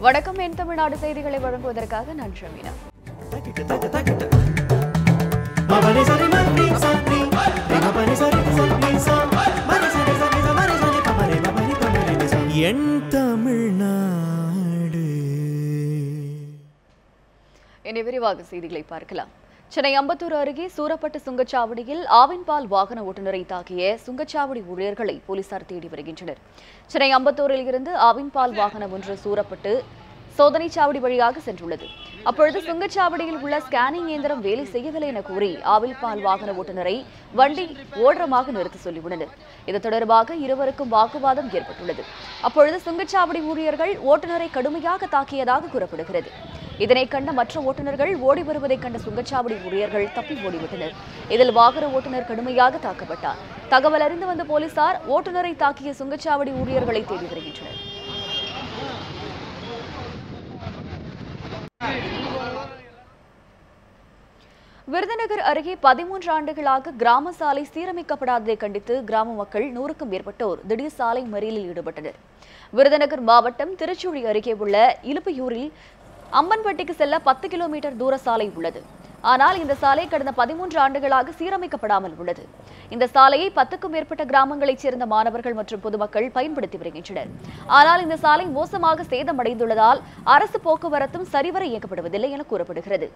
வணக்கம். என் தமிழ்நாடு செய்திகளை வழங்குவதற்காக நான் ஷமீனா. என் தமிழ்நாடு. இனி விரிவாக செய்திகளை பார்க்கலாம். சென்னை அம்பத்தூர் அருகே சூரப்பட்டு சுங்கச்சாவடியில் ஆவின் பால் வாகன ஓட்டுநரை தாக்கிய சுங்கச்சாவடி ஊழியர்களை போலீசார் தேடி வருகின்றனர். சென்னை அம்பத்தூரில் இருந்து ஆவின் பால் வாகனம் ஒன்று சூரப்பட்டு சோதனை சாவடி வழியாக சென்றுள்ளது. அப்பொழுது சுங்கச்சாவடியில் உள்ள ஸ்கேனிங் இயந்திரம் வேலை செய்யவில்லை என கூறி ஆவில் பால் வாகன ஓட்டுநரை வண்டி ஓடுறமாக நிறுத்த சொல்லியுள்ளனர். இது தொடர்பாக இருவருக்கும் வாக்குவாதம் ஏற்பட்டுள்ளது. அப்பொழுது சுங்கச்சாவடி ஊழியர்கள் ஓட்டுநரை கடுமையாக தாக்கியதாக கூறப்படுகிறது. இதனை கண்ட மற்ற ஓட்டுநர்கள் ஓடி வருவதை கண்ட சுங்கச்சாவடி ஊழியர்கள் தப்பி ஓடிவிட்டனர். இதில் வாகன ஓட்டுநர் கடுமையாக தாக்கப்பட்டார். தகவல் அறிந்து வந்த போலீசார் ஓட்டுநரை தாக்கிய சுங்கச்சாவடி ஊழியர்களை தேடி வருகின்றனர். விருதுநகர் அருகே 13 ஆண்டுகளாக கிராம சாலை சீரமைக்கப்படாததை கண்டித்து கிராம மக்கள் 100க்கும் மேற்பட்டோர் திடீர் சாலை மறியலில் ஈடுபட்டனர். விருதுநகர் மாவட்டம் திருச்சுழி அருகே உள்ள இலுப்பையூரில் அம்பன்பட்டிக்கு செல்ல 10 கிலோமீட்டர் தூர சாலை உள்ளது. ஆனால் இந்த சாலை கடந்த 13 ஆண்டுகளாக சீரமைக்கப்படாமல் உள்ளது. இந்த சாலையை 10க்கும் மேற்பட்ட கிராமங்களைச் சேர்ந்த மாணவர்கள் மற்றும் பொதுமக்கள் பயன்படுத்தி வருகின்றனர். ஆனால் இந்த சாலை மோசமாக சேதமடைந்துள்ளதால் அரசு போக்குவரத்தும் சரிவர இயக்கப்படுவதில்லை என கூறப்படுகிறது.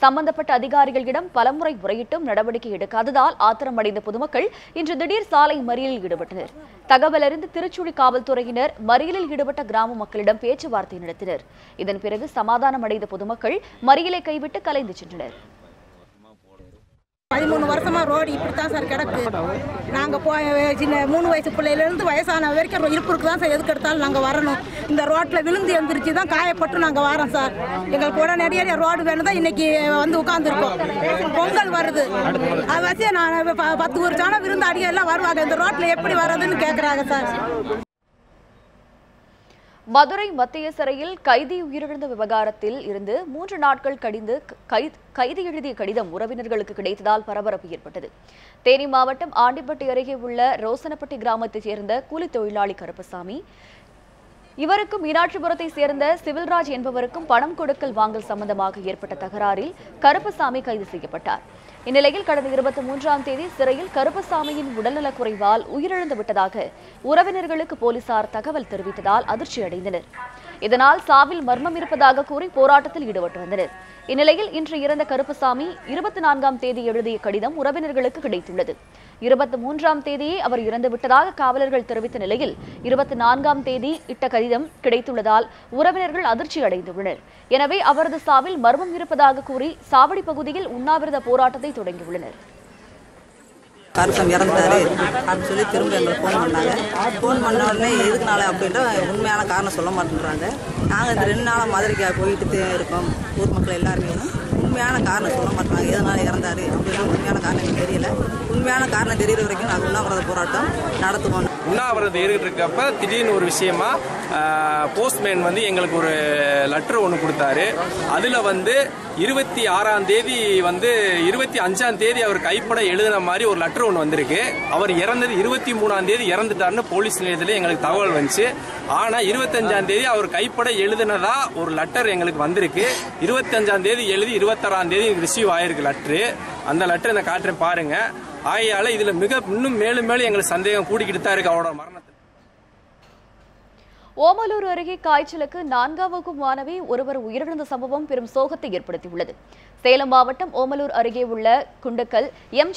சம்பந்தப்பட்ட அதிகாரிகளிடம் பலமுறை முறையிட்டும் நடவடிக்கை எடுக்காததால் ஆத்திரமடைந்த பொதுமக்கள் இன்று திடீர் சாலை மறியலில் ஈடுபட்டனர். தகவல் அறிந்து திருச்சுழி காவல்துறையினர் மறியலில் ஈடுபட்ட கிராம மக்களிடம் பேச்சுவார்த்தை நடத்தினர். இதன் பிறகு சமாதானம் அடைந்த பொதுமக்கள் மறியலை கைவிட்டு கலைந்து சென்றனர். 13 வருஷமா ரோடு இப்படித்தான் சார் கிடக்கு. நாங்கள் சின்ன 3 வயசு பிள்ளையிலேருந்து வயசான வரைக்கும் இருப்புருக்கு தான் சார் எதுக்கு எடுத்தாலும் நாங்கள் வரணும். இந்த ரோட்டில் விழுந்து எழுந்திரிச்சு தான் காயப்பட்டு நாங்கள் வரோம் சார். எங்களுக்கு உடனடியாக ரோடு வேணும் தான் இன்னைக்கு வந்து உட்காந்துருக்கோம். பொங்கல் வருது, அது வச்சு நான் 10 ஊர் சாணம் விருந்தாடிகள் எல்லாம் வருவாங்க. இந்த ரோட்டில் எப்படி வர்றதுன்னு கேட்குறாங்க சார். மதுரை மத்திய சிறையில் கைதி உயிரிழந்த விவகாரத்தில் இருந்து 3 நாட்கள் கழிந்து கைதி எழுதிய கடிதம் உறவினர்களுக்கு கிடைத்ததால் பரபரப்பு ஏற்பட்டது. தேனி மாவட்டம் ஆண்டிப்பட்டி அருகே உள்ள ரோசனப்பட்டி கிராமத்தைச் சேர்ந்த கூலி தொழிலாளி கருப்பசாமி, இவருக்கும் மீனாட்சிபுரத்தை சேர்ந்த சிவில்ராஜ் என்பவருக்கும் பணம் கொடுக்கல் வாங்கல் சம்பந்தமாக ஏற்பட்ட தகராறில் கருப்பசாமி கைது செய்யப்பட்டார். இந்நிலையில் கடந்த 23ஆம் தேதி சிறையில் கருப்பசாமியின் உடல்நலக் குறைவால் உயிரிழந்து விட்டதாக உறவினர்களுக்கு போலீசார் தகவல் தெரிவித்ததால் அதிர்ச்சி அடைந்தனர். இதனால் சாவில் மர்மம் இருப்பதாக கூறி போராட்டத்தில் ஈடுபட்டு வந்தனர். இந்நிலையில் இன்று இறந்த கருப்பசாமி 24ஆம் தேதி எழுதிய கடிதம் உறவினர்களுக்கு கிடைத்துள்ளது. 23ஆம் தேதியே அவர் இறந்துவிட்டதாக காவலர்கள் தெரிவித்த நிலையில் 24ஆம் தேதி இட்ட கடிதம் கிடைத்துள்ளதால் உறவினர்கள் அதிர்ச்சி அடைந்துள்ளனர். எனவே அவரது சாவில் மர்மம் இருப்பதாக கூறி சாவடி பகுதியில் உண்ணாவிரத போராட்டத்தை தொடங்கியுள்ளனர். கருப்பம் இறந்துட்டாரு அப்படின்னு சொல்லி திரும்ப எங்களுக்கு ஃபோன் பண்ணாங்க. ஃபோன் பண்ண உடனே எதுக்குனால அப்படின்ற உண்மையான காரணம் சொல்ல மாட்டேன்றாங்க. நாங்கள் இந்த 2 நாளாக மதுரைக்கு போயிட்டு இருக்கோம். ஊர் மக்கள் எல்லாருமே உண்மையான காரணம் சொல்ல மாட்டாங்க. எதனால இறந்தாரு அப்படின்னா உண்மையான காரணம் எனக்கு தெரியல. உண்மையான காரணம் தெரியற வரைக்கும் நாங்கள் உண்ணாவிரத போராட்டம் நடத்துவோம். உண்ணாவிரதம் இருக்கப்ப திடீர்னு ஒரு விஷயமா போஸ்ட்மேன் வந்து எங்களுக்கு ஒரு லெட்டர் ஒன்று கொடுத்தாரு. அதில் வந்து 26ஆம் தேதி வந்து 25ஆம் தேதி அவர் கைப்பட எழுதின மாதிரி ஒரு லெட்டர் ஒன்று வந்திருக்கு. அவர் இறந்தது 23ஆம் தேதி இறந்துட்டாருன்னு போலீஸ் நிலையத்தில் எங்களுக்கு தகவல் வந்துச்சு. ஆனால் 25ஆம் தேதி அவர் கைப்பட எழுதினதா ஒரு லெட்டர் எங்களுக்கு வந்திருக்கு. 25ஆம் தேதி எழுதி 26ஆம் தேதி ரிசீவ் ஆயிருக்கு லெட்ரு. அந்த லெட்டர் நான் காட்டுறேன் பாருங்க. ஆகையால இதுல இன்னும் மேலும் மேலும் எங்களுக்கு சந்தேகம் கூடிக்கிட்டு தான் இருக்கு அவரோட மரணத்தை. ஓமலூர் அருகே காய்ச்சலுக்கு 4ஆம் வகுப்பு மாணவி ஒருவர் உயிரிழந்த சம்பவம் பெரும் சோகத்தை ஏற்படுத்தியுள்ளது. சேலம் மாவட்டம் ஓமலூர் அருகே உள்ள குண்டக்கல்,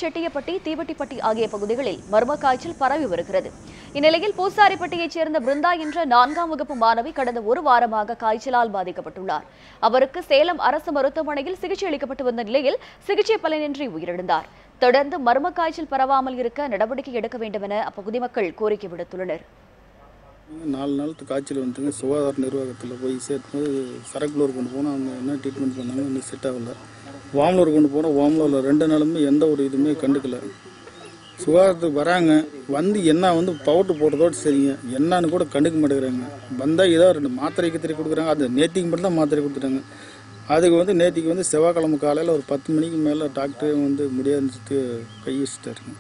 செட்டியப்பட்டி, தீவட்டிப்பட்டி ஆகிய பகுதிகளில் மர்ம காய்ச்சல் பரவி வருகிறது. இந்நிலையில் பூசாரிப்பட்டியைச் சேர்ந்த பிருந்தா என்ற 4ஆம் வகுப்பு மாணவி கடந்த 1 வாரமாக காய்ச்சலால் பாதிக்கப்பட்டுள்ளார். அவருக்கு சேலம் அரசு மருத்துவமனையில் சிகிச்சை அளிக்கப்பட்டு வந்த நிலையில் சிகிச்சை பலனின்றி உயிரிழந்தார். தொடர்ந்து மர்ம காய்ச்சல் பரவாமல் இருக்க நடவடிக்கை எடுக்க வேண்டும் என அப்பகுதி மக்கள் கோரிக்கை விடுத்துள்ளனர். 4 நாளுக்கு காய்ச்சல் வந்துட்டுங்க. சுகாதார நிர்வாகத்தில் போய் சேர்க்கும்போது சரக்குலூர் கொண்டு போனால் அவங்க என்ன ட்ரீட்மெண்ட் பண்ணாங்க, இன்னும் செட் ஆகலை. வாமலூர் கொண்டு போனால் வாமலூரில் 2 நாளுமே எந்த ஒரு இதுவுமே கண்டுக்கல. சுகாதாரத்துக்கு வராங்க, வந்து என்ன வந்து பவுட்ரு போடுறதோடு சரிங்க, என்னான்னு கூட கண்டுக்க மாட்டேங்கிறாங்க. வந்தால் ஏதோ 2 மாத்திரை கத்திரி கொடுக்குறாங்க. அது நேத்திக்கு மட்டும் தான் மாத்திரை கொடுத்துட்டாங்க. அதுக்கு வந்து நேத்திக்கு வந்து செவ்வாய்க்கிழமை காலையில் ஒரு 10 மணிக்கு மேலே டாக்டர் வந்து முடியாதுன்னு கை வச்சுட்டாருங்க.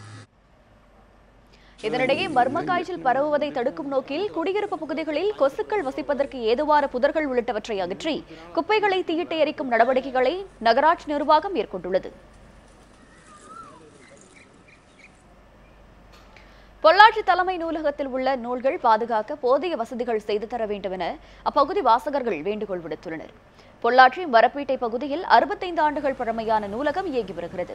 இதனிடையே மர்ம காய்ச்சல் பரவுவதை தடுக்கும் நோக்கில் குடியிருப்பு பகுதிகளில் கொசுக்கள் வசிப்பதற்கு ஏதுவான புதர்கள் உள்ளிட்டவற்றை அகற்றி குப்பைகளை தீயிட்டு எரிக்கும் நடவடிக்கைகளை நகராட்சி நிர்வாகம் மேற்கொண்டுள்ளது. பொள்ளாச்சி தலைமை நூலகத்தில் உள்ள நூல்கள் பாதுகாக்க போதிய வசதிகள் செய்து தர வேண்டும் என அப்பகுதி வாசகர்கள் வேண்டுகோள் விடுத்துள்ளனர். பொள்ளாச்சி வரப்பேட்டை பகுதியில் 65 ஆண்டுகள் பழமையான நூலகம் இயங்கி வருகிறது.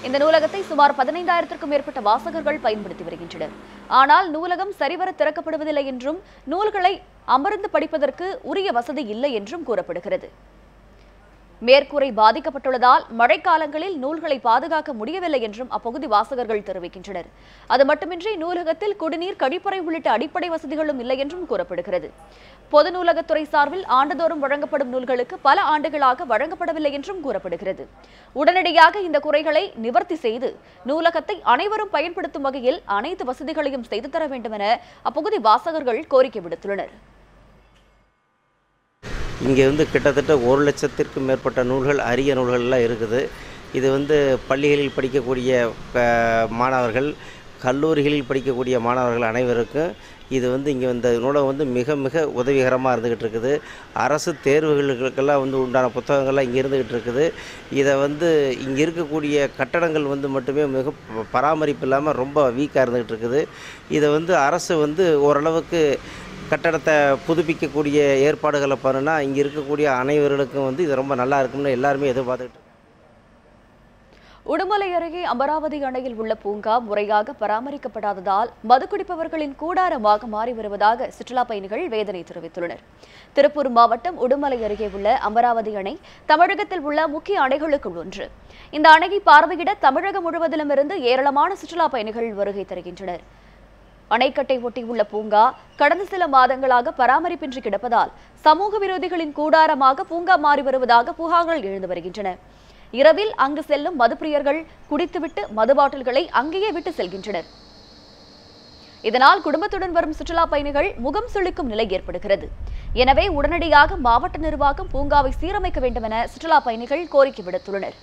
இந்த நூலகத்தை சுமார் 15,000க்கும் மேற்பட்ட வாசகர்கள் பயன்படுத்தி வருகின்றனர். ஆனால் நூலகம் சரிவர திறக்கப்படுவதில்லை என்றும் நூல்களை அமர்ந்து படிப்பதற்கு உரிய வசதி இல்லை என்றும் கூறப்படுகிறது. மேற்கூரை பாதிக்கப்பட்டுள்ளதால் மழைக்காலங்களில் நூல்களை பாதுகாக்க முடியவில்லை என்றும் அப்பகுதி வாசகர்கள் தெரிவிக்கின்றனர். அது மட்டுமின்றி நூலகத்தில் குடிநீர், கழிப்பறை உள்ளிட்ட அடிப்படை வசதிகளும் இல்லை என்றும் கூறப்படுகிறது. பொது நூலகத்துறை சார்பில் ஆண்டுதோறும் வழங்கப்படும் நூல்களுக்கு பல ஆண்டுகளாக வழங்கப்படவில்லை என்றும் கூறப்படுகிறது. உடனடியாக இந்த குறைகளை நிவர்த்தி செய்து நூலகத்தை அனைவரும் பயன்படுத்தும் வகையில் அனைத்து வசதிகளையும் செய்து தர வேண்டும் என அப்பகுதி வாசகர்கள் கோரிக்கை விடுத்துள்ளனர். இங்கே கிட்டத்தட்ட 1 லட்சத்திற்கும் மேற்பட்ட நூல்கள், அரிய நூல்கள்லாம் இருக்குது. இது பள்ளிகளில் படிக்கக்கூடிய மாணவர்கள், கல்லூரிகளில் படிக்கக்கூடிய மாணவர்கள் அனைவருக்கும் இது இங்கே இந்த நூலகம் மிக மிக உதவிகரமாக இருந்துக்கிட்டு இருக்குது. அரசு தேர்வுகளுக்கெல்லாம் உண்டான புத்தகங்கள்லாம் இங்கே இருந்துக்கிட்டு இருக்குது. இதை இங்கே இருக்கக்கூடிய கட்டடங்கள் மட்டுமே மிக பராமரிப்பு இல்லாமல் ரொம்ப வீக்காக இருந்துக்கிட்டு இருக்குது. இதை அரசு ஓரளவுக்கு கட்டடத்தை புதுப்பிக்கக்கூடிய ஏற்பாடுகளை பண்ணுனா இங்கே இருக்கக்கூடிய அனைவர்களுக்கும் இது ரொம்ப நல்லா இருக்கும்னு எல்லாருமே எதிர்பார்த்துக்கிட்டு. உடுமலை அருகே அமராவதி அணையில் உள்ள பூங்கா முறையாக பராமரிக்கப்படாததால் மதுக்குடிப்பவர்களின் கூடாரமாக மாறி வருவதாக சுற்றுலா பயணிகள் வேதனை தெரிவித்துள்ளனர். திருப்பூர் மாவட்டம் உடுமலை அருகே உள்ள அமராவதி அணை தமிழகத்தில் உள்ள முக்கிய அணைகளுக்குள் ஒன்று. இந்த அணையை பார்வையிட தமிழகம் முழுவதிலும் இருந்து ஏராளமான சுற்றுலா பயணிகள் வருகை தருகின்றனர். அணைக்கட்டை ஒட்டியுள்ள பூங்கா கடந்த சில மாதங்களாக பராமரிப்பின்றி கிடப்பதால் சமூக விரோதிகளின் கூடாரமாக பூங்கா மாறி வருவதாக புகார்கள் எழுந்து வருகின்றன. இரவில் அங்கு செல்லும் மதுப்பிரியர்கள் குடித்துவிட்டு மது பாட்டில்களை அங்கேயே விட்டு செல்கின்றனர். இதனால் குடும்பத்துடன் வரும் சுற்றுலா பயணிகள் முகம் சுளிக்கும் நிலை ஏற்படுகிறது. எனவே உடனடியாக மாவட்ட நிர்வாகம் பூங்காவை சீரமைக்க வேண்டும் என சுற்றுலா பயணிகள் கோரிக்கை விடுத்துள்ளனர்.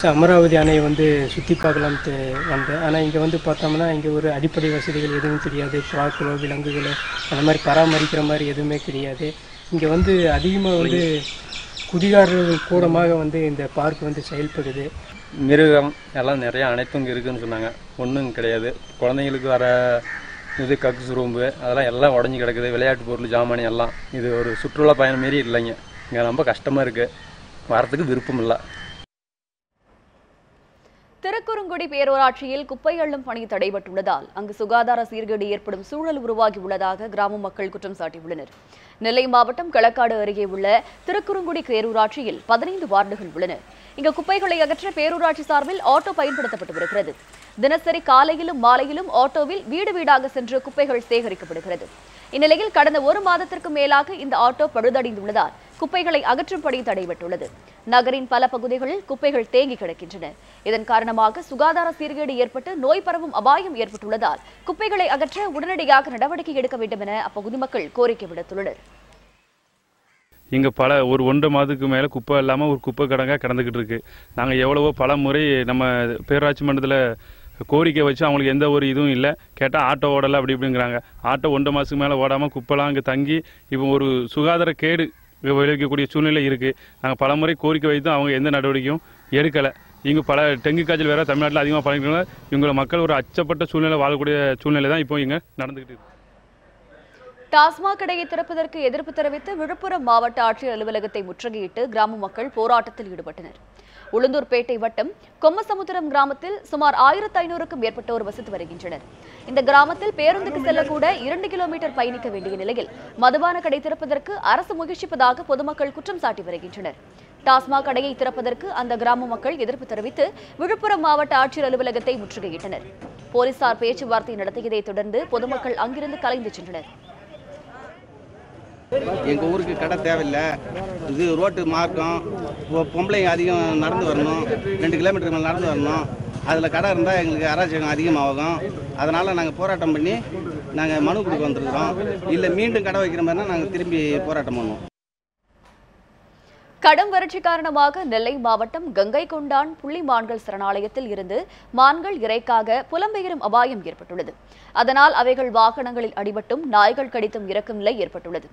அமராவதி அணையை சுற்றி பார்க்கலாம்ட்டு வந்தேன். ஆனால் இங்கே பார்த்தோம்னா இங்கே ஒரு அடிப்படை வசதிகள் எதுவும் தெரியாது. புறாக்களோ விலங்குகளோ அந்த மாதிரி பராமரிக்கிற மாதிரி எதுவுமே கிடையாது. இங்கே அதிகமாக குடிகாரர்கள் கூடமாக இந்த பார்க் செயல்படுது. மிருகம் எல்லாம் நிறையா அனைத்தும் இங்கே இருக்குதுன்னு சொன்னாங்க. ஒன்றும் கிடையாது. குழந்தைங்களுக்கு வர கக்கு சுரும்பு அதெல்லாம் எல்லாம் உடஞ்சி கிடக்குது. விளையாட்டு பொருள், ஜாமானி எல்லாம். இது ஒரு சுற்றுலா பயணம் மாரி இல்லைங்க. இங்கே ரொம்ப கஷ்டமாக இருக்குது. வரத்துக்கு விருப்பம் இல்லை. திருக்குறுங்குடி பேரூராட்சியில் குப்பை அள்ளும் பணி தடைபட்டுள்ளதால் அங்கு சுகாதார சீர்கேடு ஏற்படும் சூழல் உருவாகியுள்ளதாக கிராம மக்கள் குற்றம் சாட்டியுள்ளனர். நெல்லை மாவட்டம் களக்காடு அருகே உள்ள திருக்குறுங்குடி பேரூராட்சியில் 15 வார்டுகள் உள்ளன. இங்கு குப்பைகளை அகற்ற பேரூராட்சி சார்பில் ஆட்டோ பயன்படுத்தப்பட்டு வருகிறது. தினசரி காலையிலும் மாலையிலும் ஆட்டோவில் வீடு வீடாக சென்று குப்பைகள் சேகரிக்கப்படுகிறது. இந்நிலையில் கடந்த 1 மாதத்திற்கு மேலாக இந்த ஆட்டோ பழுதடைந்துள்ளதால் குப்பைகளை அகற்றும் பணி தடைபட்டுள்ளது. நகரின் பல பகுதிகளில் குப்பைகள் தேங்கி கிடக்கின்றன. இதன் காரணமாக சுகாதார சீர்கேடு ஏற்பட்டு நோய் பரவும் அபாயம் ஏற்பட்டுள்ளதால் குப்பைகளை அகற்ற உடனடியாக நடவடிக்கை எடுக்க வேண்டும் என அப்பகுதி மக்கள் கோரிக்கை விடுத்துள்ளனர். இங்கே ஒரு 1.5 மாதத்துக்கு மேலே குப்பை இல்லாமல் ஒரு குப்பை கிடங்காக கிடந்துக்கிட்டு இருக்கு. நாங்கள் எவ்வளவோ பல முறை நம்ம பேரூராட்சி மன்றத்தில் கோரிக்கை வச்சு அவங்களுக்கு எந்த ஒரு இதுவும் இல்லை. கேட்டால் ஆட்டோ ஓடலை அப்படி இப்படிங்கிறாங்க. ஆட்டோ 1.5 மாதத்துக்கு மேலே ஓடாமல் குப்பைலாம் அங்கே தங்கி இப்போ ஒரு சுகாதார கேடு விளைவிக்கக்கூடிய சூழ்நிலை இருக்குது. நாங்கள் பல முறை கோரிக்கை வைத்தும் அவங்க எந்த நடவடிக்கையும் எடுக்கலை. இங்கே பல டெங்கு காய்ச்சல் வேறு தமிழ்நாட்டில் அதிகமாக பழகினால இவங்களை மக்கள் ஒரு அச்சப்பட்ட சூழ்நிலை வாழக்கூடிய சூழ்நிலை தான் இப்போ இங்கே நடந்துக்கிட்டு இருக்கு. டாஸ்மாக் கடையை திறப்பதற்கு எதிர்ப்பு தெரிவித்து விழுப்புரம் மாவட்ட ஆட்சியர் அலுவலகத்தை முற்றுகையிட்டு கிராம மக்கள் போராட்டத்தில் ஈடுபட்டனர். உளுந்தூர்பேட்டை வட்டம் கொம்மசமுத்திரம் கிராமத்தில் சுமார் 1500க்கும் மேற்பட்டோர் வசித்து வருகின்றனர். இந்த கிராமத்தில் பேருந்துக்கு செல்லக்கூட 2 கிலோமீட்டர் பயணிக்க வேண்டிய நிலையில் மதுபான கடை திறப்பதற்கு அரசு முயற்சிப்பதாக பொதுமக்கள் குற்றம் சாட்டி வருகின்றனர். டாஸ்மாக் கடையை திறப்பதற்கு அந்த கிராம மக்கள் எதிர்ப்பு தெரிவித்து விழுப்புரம் மாவட்ட ஆட்சியர் அலுவலகத்தை முற்றுகையிட்டனர். போலீசார் பேச்சுவார்த்தை நடத்தியதை தொடர்ந்து பொதுமக்கள் அங்கிருந்து கலைந்து சென்றனர். எங்கள் ஊருக்கு கடை தேவையில்லை. இது ரோட்டு மார்க்கம். பொம்பளைங்க அதிகம் நடந்து வரணும். 2 கிலோமீட்டர் மேலே நடந்து வரணும். அதில் கடை இருந்தால் எங்களுக்கு அராஜகம் அதிகமாகும். அதனால் நாங்கள் போராட்டம் பண்ணி நாங்கள் மனு கொடுக்க வந்துருக்கிறோம். இல்லை மீண்டும் கடை வைக்கிற மாதிரினா நாங்கள் திரும்பி போராட்டம் பண்ணுவோம். கடும் வறட்சி காரணமாக நெல்லை மாவட்டம் கங்கை கொண்டான் புள்ளிமான்கள் சரணாலயத்தில் இருந்து மான்கள் இறைக்காக புலம்பெயரும் அபாயம் ஏற்பட்டுள்ளது. அதனால் அவைகள் வாகனங்களில் அடிபட்டும் நாய்கள் கடித்தும் இறக்கும் நிலை ஏற்பட்டுள்ளது.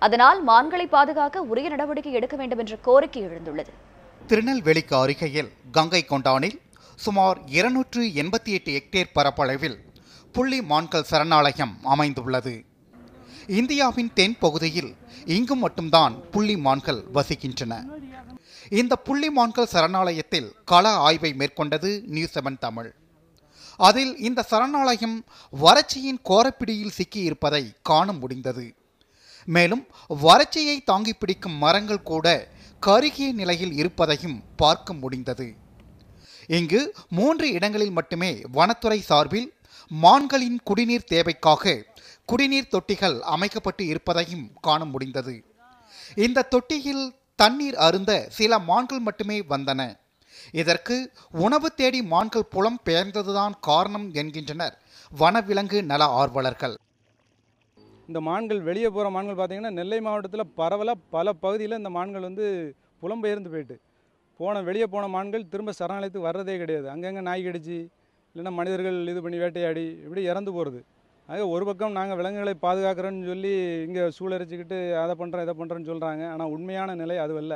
அதனால் மான்களை பாதுகாக்க உரிய நடவடிக்கை எடுக்க வேண்டும் என்ற கோரிக்கை எழுந்துள்ளது. திருநெல்வேலிக்கு அருகையில் கங்கை கொண்டானில் சுமார் 288 ஹெக்டேர் பரப்பளவில் புள்ளி மான்கள் சரணாலயம் அமைந்துள்ளது. இந்தியாவின் தென் பகுதியில் இங்கு மட்டும்தான் புள்ளி மான்கள் வசிக்கின்றன. இந்த புள்ளி மான்கள் சரணாலயத்தில் கள ஆய்வை மேற்கொண்டது நியூஸ் 7 தமிழ். அதில் இந்த சரணாலயம் வறட்சியின் கோரப்பிடியில் சிக்கியிருப்பதை காண முடிந்தது. மேலும் வறட்சியை தாங்கி பிடிக்கும் மரங்கள் கூட கருகிய நிலையில் இருப்பதையும் பார்க்க முடிந்தது. இங்கு 3 இடங்களில் மட்டுமே வனத்துறை சார்பில் மான்களின் குடிநீர் தேவைக்காக குடிநீர் தொட்டிகள் அமைக்கப்பட்டு இருப்பதையும் காண முடிந்தது. இந்த தொட்டியில் தண்ணீர் அருந்த சில மான்கள் மட்டுமே வந்தன. இதற்கு உணவு தேடி மான்கள் புலம் பெயர்ந்ததுதான் காரணம் என்கின்றனர் வனவிலங்கு நல ஆர்வலர்கள். இந்த மான்கள் வெளியே போகிற மான்கள் பார்த்திங்கன்னா நெல்லை மாவட்டத்தில் பரவலாக பல பகுதியில் இந்த மான்கள் புலம்பெயர்ந்து போயிட்டு வெளியே போன மான்கள் திரும்ப சரணாலயத்துக்கு வர்றதே கிடையாது. அங்கங்கே நாய் கடிச்சு இல்லைன்னா மனிதர்கள் இது பண்ணி வேட்டையாடி இப்படி இறந்து போகிறது. ஆக ஒரு பக்கம் நாங்கள் விலங்குகளை பாதுகாக்கிறோன்னு சொல்லி இங்கே சூழரிச்சிக்கிட்டு அதை பண்ணுறோம் இதை பண்ணுறோன்னு சொல்கிறாங்க. ஆனால் உண்மையான நிலை அதுவல்ல.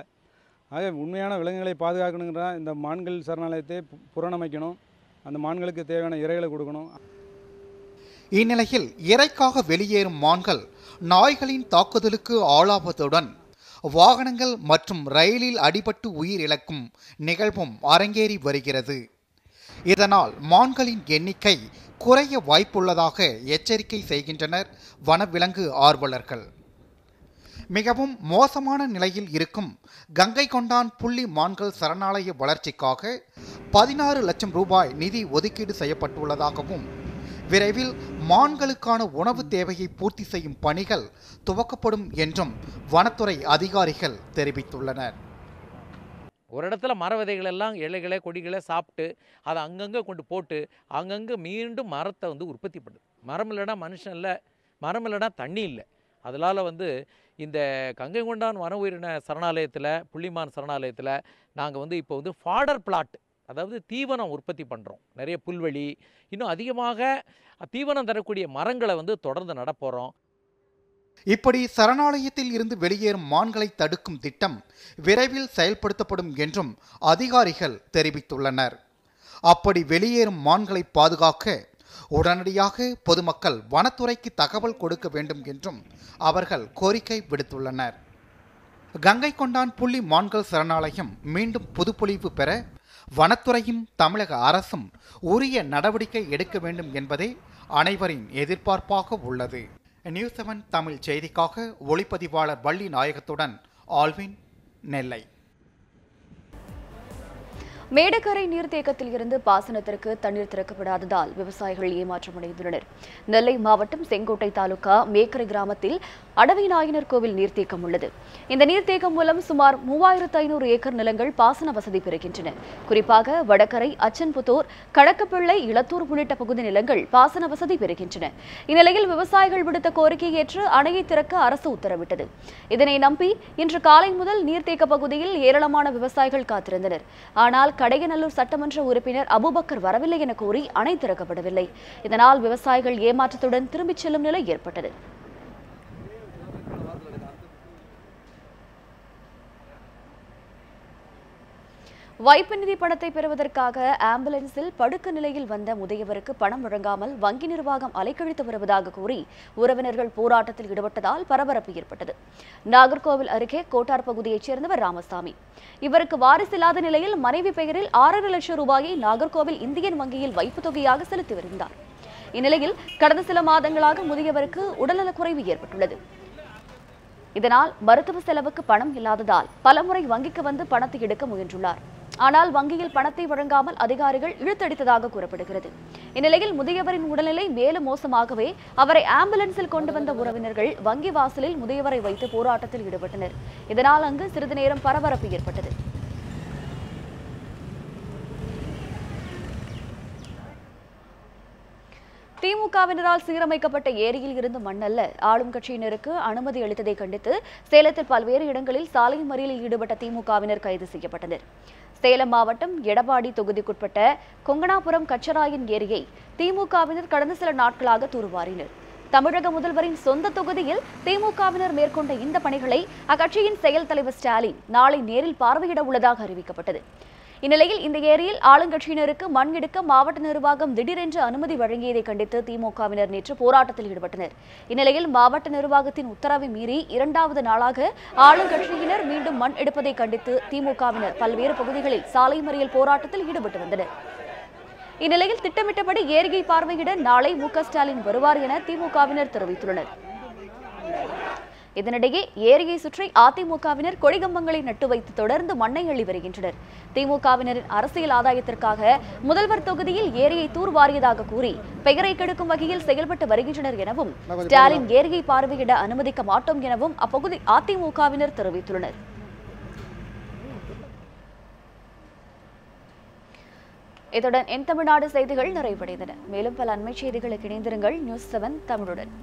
ஆக உண்மையான விலங்குகளை பாதுகாக்கணுங்கிற இந்த மான்கள் சரணாலயத்தை புறணமைக்கணும். அந்த மான்களுக்கு தேவையான இறைகளை கொடுக்கணும். இந்நிலையில் இறைக்காக வெளியேறும் மான்கள் நாய்களின் தாக்குதலுக்கு ஆளாவதுடன் வாகனங்கள் மற்றும் ரயிலில் அடிபட்டு உயிரிழக்கும் நிகழ்வும் அரங்கேறி வருகிறது. இதனால் மான்களின் எண்ணிக்கை குறைய வாய்ப்புள்ளதாக எச்சரிக்கை செய்கின்றனர் வனவிலங்கு ஆர்வலர்கள். மிகவும் மோசமான நிலையில் இருக்கும் கங்கை கொண்டான் புள்ளி மான்கள் சரணாலய வளர்ச்சிக்காக 16 லட்சம் ரூபாய் நிதி ஒதுக்கீடு செய்யப்பட்டுள்ளதாகவும் விரைவில் மான்களுக்கான உணவு தேவையை பூர்த்தி செய்யும் பணிகள் துவக்கப்படும் என்றும் வனத்துறை அதிகாரிகள் தெரிவித்துள்ளனர். ஒரு இடத்துல மர விதைகள் எல்லாம் இலைகளை கொடிகளை சாப்பிட்டு அதை அங்கங்கே கொண்டு போட்டு அங்கங்கே மீண்டும் மரத்தை உற்பத்தி பண்ணுது. மரம் இல்லைனா மனுஷன் இல்லை, மரம் இல்லைனா தண்ணி இல்லை. அதனால் இந்த கங்கை கொண்டான் வன உயிரின சரணாலயத்தில் புள்ளிமான் சரணாலயத்தில் நாங்கள் இப்போ ஃபாடர் பிளாட், அதாவது தீவனம் உற்பத்தி பண்ணுறோம். நிறைய புல்வெளி, இன்னும் அதிகமாக தீவனம் தரக்கூடிய மரங்களை தொடர்ந்து நடப்போகிறோம். இப்படி சரணாலயத்தில் இருந்து வெளியேறும் மான்களை தடுக்கும் திட்டம் விரைவில் செயல்படுத்தப்படும் என்றும் அதிகாரிகள் தெரிவித்துள்ளனர். அப்படி வெளியேறும் மான்களை பாதுகாக்க உடனடியாக பொதுமக்கள் வனத்துறைக்கு தகவல் கொடுக்க வேண்டும் என்றும் அவர்கள் கோரிக்கை விடுத்துள்ளனர். கங்கை கொண்டான் புள்ளி மான்கள் சரணாலயம் மீண்டும் புதுப்பொலிவு பெற வனத்துறையும் தமிழக அரசும் உரிய நடவடிக்கை எடுக்க வேண்டும் என்பதே அனைவரின் எதிர்பார்ப்பாக உள்ளது. நியூஸ் 7 தமிழ் செய்திக்காக ஒளிப்பதிவாளர் வள்ளி நாயகத்துடன் ஆல்வின், நெல்லை. மேடக்கரை நீர்த்தேக்கத்தில் இருந்து பாசனத்திற்கு தண்ணீர் திறக்கப்படாததால் விவசாயிகள் ஏமாற்றமடைந்துள்ளனர். நெல்லை மாவட்டம் செங்கோட்டை தாலுகா மேக்கரை கிராமத்தில் அடவிநாயனர் கோவில் நீர்த்தேக்கம் உள்ளது. இந்த நீர்த்தேக்கம் மூலம் சுமார் 3500 ஏக்கர் நிலங்கள் பாசன வசதி பெறுகின்றன. குறிப்பாக வடகரை, அச்சன்புத்தூர், கடக்கப்பிள்ளை, இளத்தூர் உள்ளிட்ட பகுதி நிலங்கள் பாசன வசதி பெறுகின்றன. இந்நிலையில் விவசாயிகள் விடுத்த கோரிக்கையை ஏற்று அணையை திறக்க அரசு உத்தரவிட்டது. இதனை நம்பி இன்று காலை முதல் நீர்த்தேக்க பகுதியில் ஏராளமான விவசாயிகள் காத்திருந்தனர். ஆனால் கடையநல்லூர் சட்டமன்ற உறுப்பினர் அபுபக்கர் வரவில்லை என கூறி அணை திறக்கப்படவில்லை. இதனால் விவசாயிகள் ஏமாற்றத்துடன் திரும்பிச் செல்லும் நிலை ஏற்பட்டது. வைப்பு நிதி பணத்தை பெறுவதற்காக ஆம்புலன்ஸில் படுக்க நிலையில் வந்த முதியவருக்கு பணம் வழங்காமல் வங்கி நிர்வாகம் அலைக்கழித்து வருவதாக கூறி உறவினர்கள் போராட்டத்தில் ஈடுபட்டதால் பரபரப்பு ஏற்பட்டது. நாகர்கோவில் அருகே கோட்டார் பகுதியைச் சேர்ந்தவர் ராமசாமி. இவருக்கு வாரிசில்லாத நிலையில் மனைவி பெயரில் 6.5 லட்சம் ரூபாயை நாகர்கோவில் இந்தியன் வங்கியில் வைப்பு தொகையாக செலுத்தி வருகிறார். இந்நிலையில் கடந்த சில மாதங்களாக முதியவருக்கு உடல்நலக்குறைவு ஏற்பட்டுள்ளது. இதனால் மருத்துவ செலவுக்கு பணம் இல்லாததால் பலமுறை வங்கிக்கு வந்து பணத்தை எடுக்க முயன்றுள்ளார். ஆனால் வங்கியில் பணத்தை வழங்காமல் அதிகாரிகள் இழுத்தடித்ததாக கூறப்படுகிறது. இந்நிலையில் முதியவரின் உடல்நிலை மேலும் மோசமாகவே அவரை ஆம்புலன்ஸில் கொண்டு வந்த உறவினர்கள் வங்கி வாசலில் முதியவரை வைத்து போராட்டத்தில் ஈடுபட்டனர். இதனால் அங்கு சிறிது நேரம் பரபரப்பு ஏற்பட்டது. திமுகவினரால் சீரமைக்கப்பட்ட ஏரியில் இருந்து மண்ணல்ல ஆளும் கட்சியினருக்கு அனுமதி அளித்ததை கண்டித்து சேலத்தில் பல்வேறு இடங்களில் சாலை மறியலில் ஈடுபட்ட திமுகவினர் கைது செய்யப்பட்டனர். சேலம் மாவட்டம் எடப்பாடி தொகுதிக்குட்பட்ட கொங்கணாபுரம் கச்சராயன் ஏரியை திமுகவினர் கடந்த சில நாட்களாக தூர்வாரினர். தமிழக முதல்வரின் சொந்த தொகுதியில் திமுகவினர் மேற்கொண்ட இந்த பணிகளை அக்கட்சியின் செயல் தலைவர் ஸ்டாலின் நாளை நேரில் பார்வையிட உள்ளதாக அறிவிக்கப்பட்டது. இந்நிலையில் இந்த ஏரியில் ஆளுங்கட்சியினருக்கு மண் எடுக்க மாவட்ட நிர்வாகம் திடீரென்று அனுமதி வழங்கியதை கண்டித்து திமுகவினர் நேற்று போராட்டத்தில் ஈடுபட்டனர். இந்நிலையில் மாவட்ட நிர்வாகத்தின் உத்தரவை மீறி 2வது நாளாக ஆளுங்கட்சியினர் மீண்டும் மண் எடுப்பதை கண்டித்து திமுகவினர் பல்வேறு பகுதிகளில் சாலை மறியல் போராட்டத்தில் ஈடுபட்டு வந்தனர். இந்நிலையில் திட்டமிட்டபடி ஏரியை பார்வையிட நாளை மு.க. ஸ்டாலின் வருவார் என திமுகவினர் தெரிவித்துள்ளனர். இதனிடையே ஏரியை சுற்றி அதிமுகவினர் கொடிகம்பங்களை நட்டு வைத்து தொடர்ந்து மண்ணை அள்ளி வருகின்றனர். திமுகவினரின் அரசியல் ஆதாயத்திற்காக முதல்வர் தொகுதியில் ஏரியை தூர்வாரியதாக கூறி பெயரை கெடுக்கும் வகையில் செயல்பட்டு வருகின்றனர் எனவும் ஸ்டாலின் ஏரியை பார்வையிட அனுமதிக்க மாட்டோம் எனவும் அப்பகுதி அதிமுகவினர் தெரிவித்துள்ளனர். இத்துடன் என் தமிழ்நாடு செய்திகள் நிறைவடைந்தன. மேலும் பல அண்மை செய்திகளுக்கு இணைந்திருங்கள். நியூஸ் 7 தமிழுடன்.